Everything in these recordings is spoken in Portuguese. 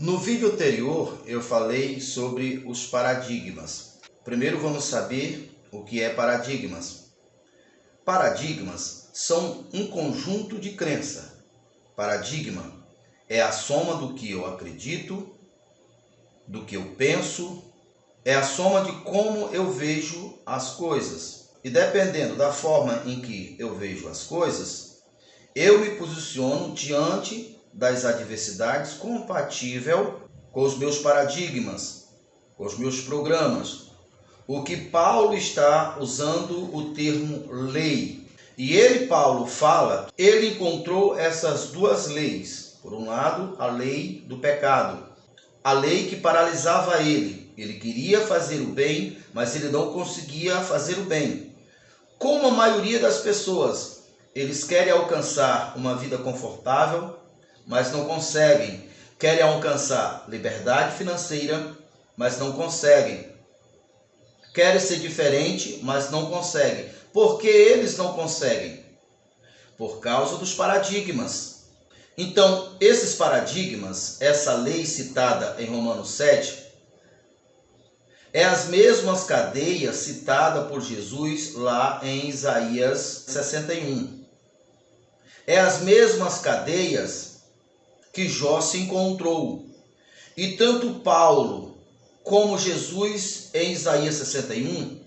No vídeo anterior eu falei sobre os paradigmas. Primeiro vamos saber o que é paradigmas. Paradigmas são um conjunto de crença. Paradigma é a soma do que eu acredito, do que eu penso, é a soma de como eu vejo as coisas. E dependendo da forma em que eu vejo as coisas, eu me posiciono diante das adversidades compatível com os meus paradigmas, com os meus programas. O que Paulo está usando o termo lei. E Paulo fala, ele encontrou essas duas leis. Por um lado, a lei do pecado, a lei que paralisava ele. Ele queria fazer o bem, mas ele não conseguia fazer o bem. Como a maioria das pessoas, eles querem alcançar uma vida confortável, mas não conseguem. Querem alcançar liberdade financeira, mas não conseguem. Querem ser diferente, mas não conseguem. Por que eles não conseguem? Por causa dos paradigmas. Então, esses paradigmas, essa lei citada em Romanos 7, é as mesmas cadeias citadas por Jesus lá em Isaías 61. É as mesmas cadeias que Jó se encontrou. E tanto Paulo como Jesus em Isaías 61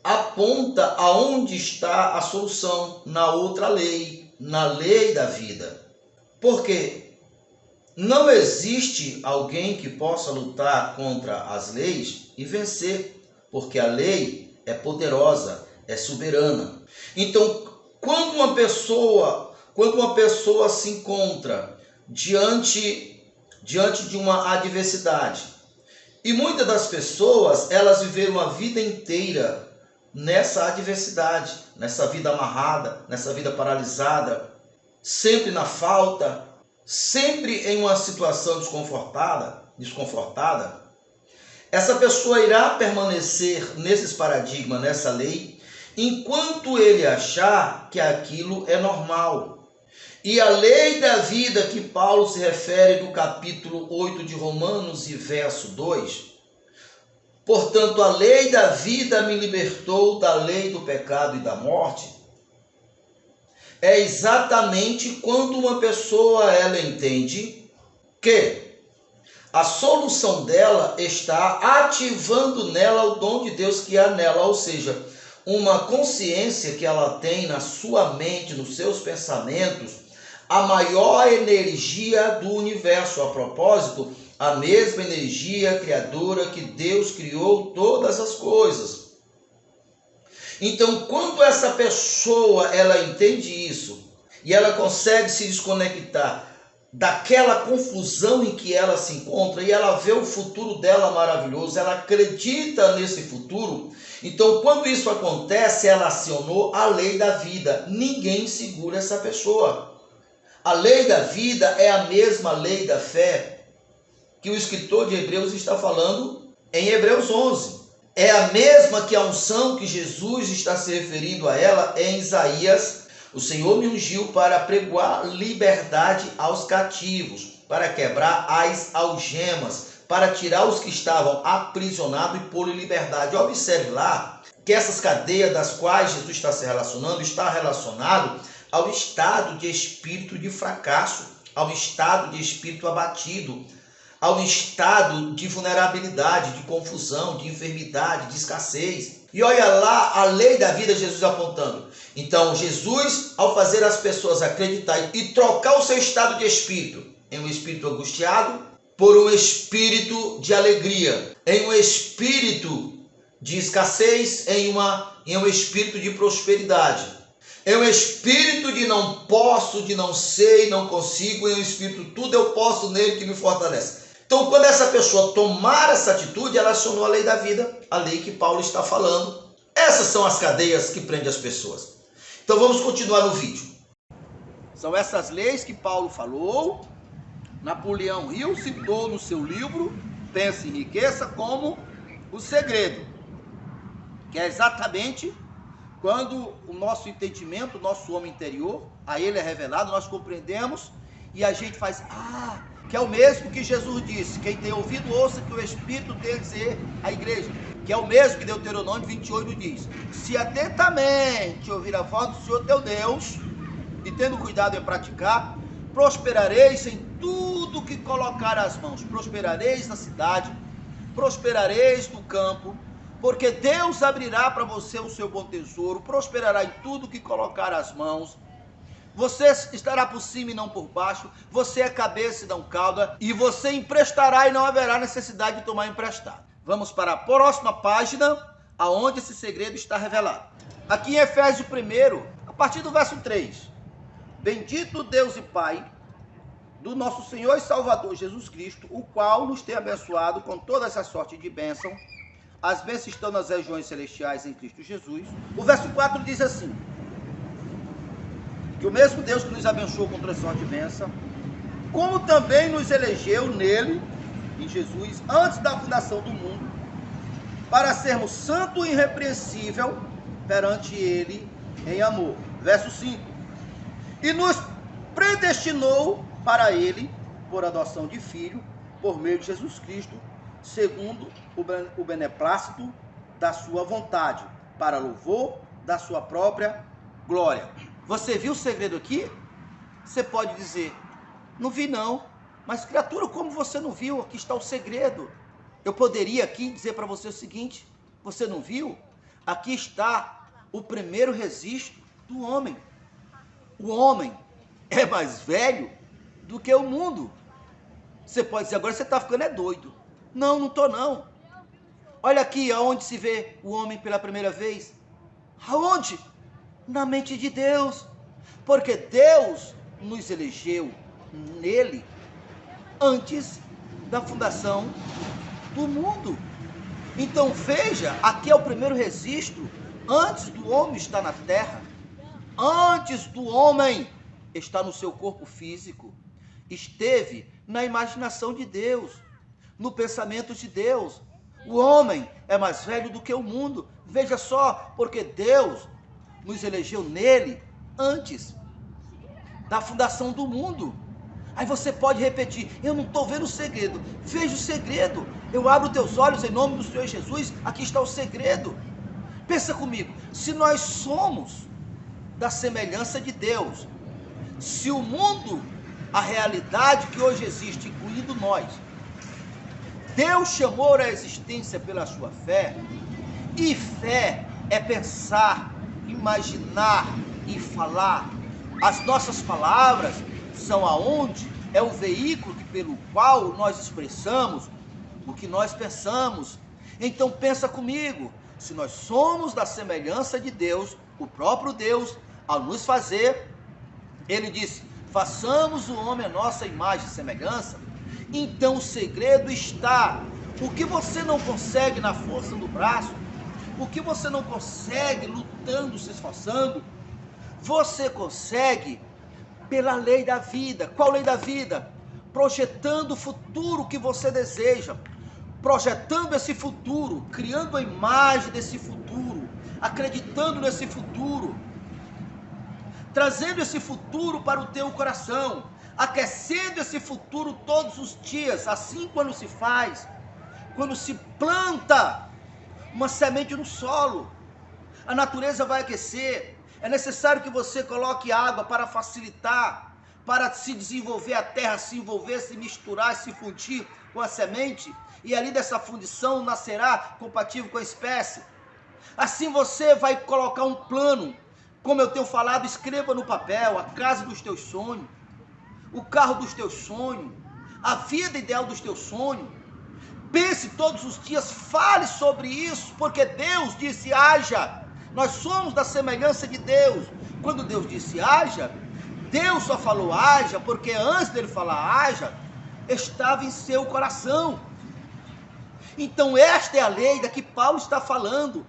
aponta aonde está a solução, na outra lei, na lei da vida. Porque não existe alguém que possa lutar contra as leis e vencer, porque a lei é poderosa, é soberana. Então, quando uma pessoa se encontra diante de uma adversidade, e muitas das pessoas, elas viveram a vida inteira nessa adversidade, nessa vida amarrada, nessa vida paralisada, sempre na falta, sempre em uma situação desconfortada, essa pessoa irá permanecer nesses paradigmas, nessa lei, enquanto ele achar que aquilo é normal. E a lei da vida que Paulo se refere no capítulo 8 de Romanos e verso 2, portanto, a lei da vida me libertou da lei do pecado e da morte, é exatamente quando uma pessoa ela entende que a solução dela está ativando nela o dom de Deus que há nela, ou seja, uma consciência que ela tem na sua mente, nos seus pensamentos, a maior energia do universo. A propósito, a mesma energia criadora que Deus criou todas as coisas. Então, quando essa pessoa ela entende isso e ela consegue se desconectar daquela confusão em que ela se encontra e ela vê o futuro dela maravilhoso, ela acredita nesse futuro, então quando isso acontece, ela acionou a lei da vida. Ninguém segura essa pessoa. A lei da vida é a mesma lei da fé que o escritor de Hebreus está falando em Hebreus 11. É a mesma que a unção que Jesus está se referindo a ela em Isaías. O Senhor me ungiu para pregoar liberdade aos cativos, para quebrar as algemas, para tirar os que estavam aprisionados e pôr em liberdade. Observe lá que essas cadeias das quais Jesus está se relacionando, está relacionado ao estado de espírito de fracasso, ao estado de espírito abatido, ao estado de vulnerabilidade, de confusão, de enfermidade, de escassez. E olha lá a lei da vida, Jesus apontando. Então, Jesus, ao fazer as pessoas acreditar e trocar o seu estado de espírito em um espírito angustiado por um espírito de alegria, em um espírito de escassez, em um espírito de prosperidade, em um espírito de não posso, de não sei, não consigo, em um espírito tudo eu posso nele que me fortalece. Então, quando essa pessoa tomar essa atitude, ela acionou a lei da vida, a lei que Paulo está falando. Essas são as cadeias que prendem as pessoas. Então, vamos continuar no vídeo. São essas leis que Paulo falou. Napoleão Hill citou no seu livro Pense em Riqueza como o segredo, que é exatamente quando o nosso entendimento, o nosso homem interior, a ele é revelado, nós compreendemos e a gente faz, que é o mesmo que Jesus disse: quem tem ouvido, ouça que o Espírito tem a dizer à igreja, que é o mesmo que Deuteronômio 28 diz: se atentamente ouvir a voz do Senhor teu Deus, e tendo cuidado em praticar, prosperareis em tudo que colocar as mãos, prosperareis na cidade, prosperareis no campo, porque Deus abrirá para você o seu bom tesouro, prosperará em tudo que colocar as mãos. Você estará por cima e não por baixo, você é cabeça e não cauda, e você emprestará e não haverá necessidade de tomar emprestado. Vamos para a próxima página, aonde esse segredo está revelado. Aqui em Efésios 1, a partir do verso 3. Bendito Deus e Pai do nosso Senhor e Salvador Jesus Cristo, o qual nos tem abençoado com toda essa sorte de bênção. As bênçãos estão nas regiões celestiais em Cristo Jesus. O verso 4 diz assim: que o mesmo Deus que nos abençoou com toda essa sorte de bênção, como também nos elegeu nele, em Jesus, antes da fundação do mundo, para sermos santo e irrepreensível perante ele em amor. Verso 5. E nos predestinou para ele, por adoção de filho, por meio de Jesus Cristo, segundo o beneplácito da sua vontade, para louvor da sua própria glória. Você viu o segredo aqui? Você pode dizer: não vi não. Mas criatura, como você não viu? Aqui está o segredo. Eu poderia aqui dizer para você o seguinte: você não viu? Aqui está o primeiro registro do homem. O homem é mais velho do que o mundo. Você pode dizer: agora você está ficando doido. Não, não estou não. Olha aqui aonde se vê o homem pela primeira vez. Aonde? Na mente de Deus. Porque Deus nos elegeu nele antes da fundação do mundo. Então veja, aqui é o primeiro registro antes do homem estar na terra, antes do homem estar no seu corpo físico, esteve na imaginação de Deus, no pensamento de Deus. O homem é mais velho do que o mundo. Veja só, porque Deus nos elegeu nele antes da fundação do mundo. Aí você pode repetir: eu não estou vendo o segredo. Veja o segredo. Eu abro teus olhos em nome do Senhor Jesus. Aqui está o segredo. Pensa comigo: se nós somos da semelhança de Deus, se o mundo, a realidade que hoje existe, incluindo nós, Deus chamou à existência pela sua fé, e fé é pensar, imaginar e falar. As nossas palavras são aonde é o veículo pelo qual nós expressamos o que nós pensamos. Então pensa comigo: se nós somos da semelhança de Deus, o próprio Deus, ao nos fazer, ele disse: façamos o homem a nossa imagem e semelhança. Então o segredo está: o que você não consegue na força do braço, o que você não consegue lutando, se esforçando, você consegue pela lei da vida. Qual lei da vida? Projetando o futuro que você deseja, projetando esse futuro, criando a imagem desse futuro, acreditando nesse futuro, trazendo esse futuro para o teu coração, aquecendo esse futuro todos os dias. Assim, quando se faz, quando se planta uma semente no solo, a natureza vai aquecer. É necessário que você coloque água para facilitar, para se desenvolver a terra, se envolver, se misturar, se fundir com a semente, e ali dessa fundição nascerá compatível com a espécie. Assim você vai colocar um plano, como eu tenho falado: escreva no papel a casa dos teus sonhos, o carro dos teus sonhos, a vida ideal dos teus sonhos. Pense todos os dias, fale sobre isso, porque Deus disse: haja. Nós somos da semelhança de Deus. Quando Deus disse haja, Deus só falou haja porque antes dele falar haja, estava em seu coração. Então esta é a lei da que Paulo está falando.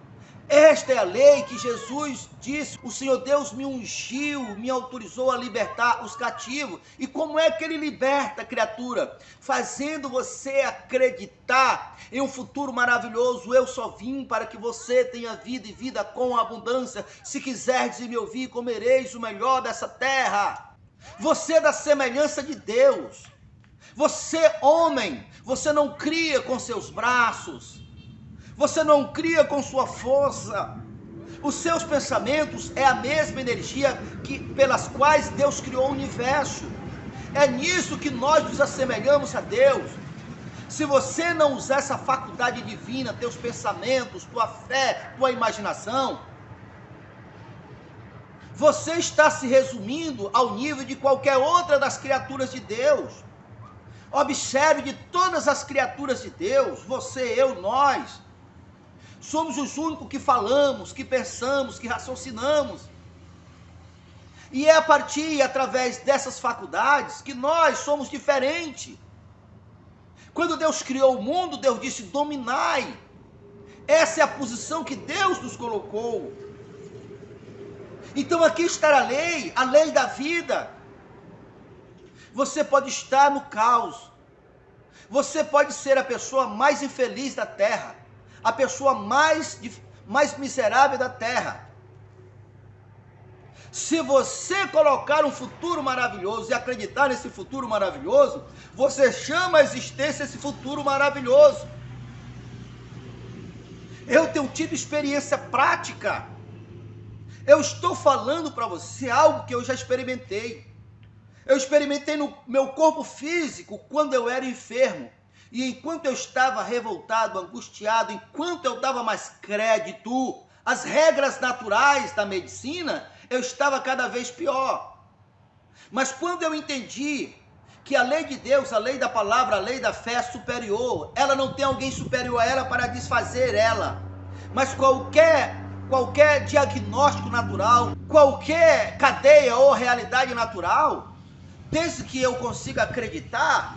Esta é a lei que Jesus disse: o Senhor Deus me ungiu, me autorizou a libertar os cativos. E como é que ele liberta, criatura? Fazendo você acreditar em um futuro maravilhoso. Eu só vim para que você tenha vida e vida com abundância. Se quiserdes me ouvir, comereis o melhor dessa terra. Você é da semelhança de Deus. Você, homem, você não cria com seus braços, você não cria com sua força. Os seus pensamentos é a mesma energia pelas quais Deus criou o universo. É nisso que nós nos assemelhamos a Deus. Se você não usar essa faculdade divina, teus pensamentos, tua fé, tua imaginação, você está se resumindo ao nível de qualquer outra das criaturas de Deus. Observe, de todas as criaturas de Deus, você, eu, nós, somos os únicos que falamos, que pensamos, que raciocinamos. E é a partir e através dessas faculdades que nós somos diferentes. Quando Deus criou o mundo, Deus disse: dominai. Essa é a posição que Deus nos colocou. Então aqui está a lei da vida. Você pode estar no caos. Você pode ser a pessoa mais infeliz da terra, a pessoa mais miserável da terra. Se você colocar um futuro maravilhoso e acreditar nesse futuro maravilhoso, você chama a existência esse futuro maravilhoso. Eu tenho tido experiência prática. Eu estou falando para você algo que eu já experimentei. Eu experimentei no meu corpo físico quando eu era enfermo. E enquanto eu estava revoltado, angustiado, enquanto eu dava mais crédito às regras naturais da medicina, eu estava cada vez pior. Mas quando eu entendi que a lei de Deus, a lei da palavra, a lei da fé é superior, ela não tem alguém superior a ela para desfazer ela. Mas qualquer diagnóstico natural, qualquer cadeia ou realidade natural, desde que eu consiga acreditar,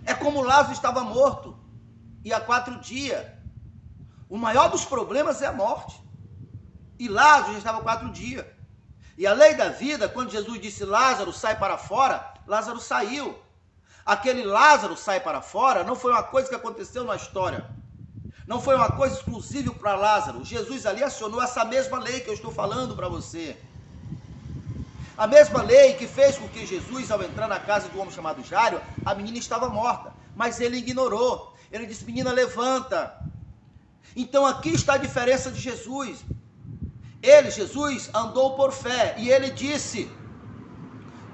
é como Lázaro estava morto, e há 4 dias. O maior dos problemas é a morte. E Lázaro já estava 4 dias. E a lei da vida, quando Jesus disse: Lázaro, sai para fora, Lázaro saiu. Aquele Lázaro sai para fora não foi uma coisa que aconteceu na história. Não foi uma coisa exclusiva para Lázaro. Jesus ali acionou essa mesma lei que eu estou falando para você. A mesma lei que fez com que Jesus, ao entrar na casa do homem chamado Jairo, a menina estava morta. Mas ele ignorou. Ele disse: menina, levanta. Então aqui está a diferença de Jesus. Jesus, andou por fé. E ele disse: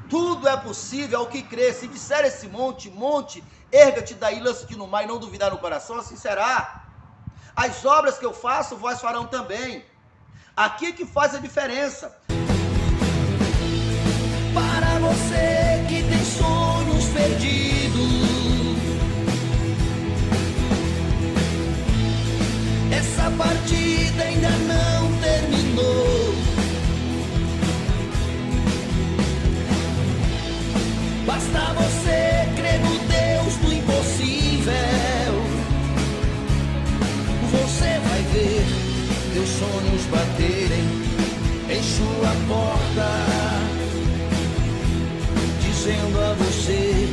tudo é possível ao que crê. Se disser esse monte, erga-te daí, lança-te no mar, e não duvidar no coração, assim será. As obras que eu faço, vós farão também. Aqui que faz a diferença. Para você que tem sonhos perdidos, essa partida ainda não terminou. Basta você crer no Deus do impossível. Você vai ver teus sonhos baterem em sua porta, dizendo a você: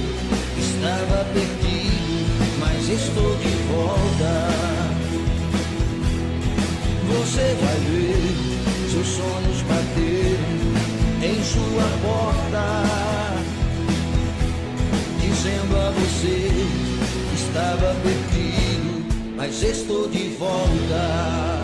estava perdido, mas estou de volta. Você vai ver seus sonhos baterem em sua porta, dizendo a você: estava perdido, mas estou de volta.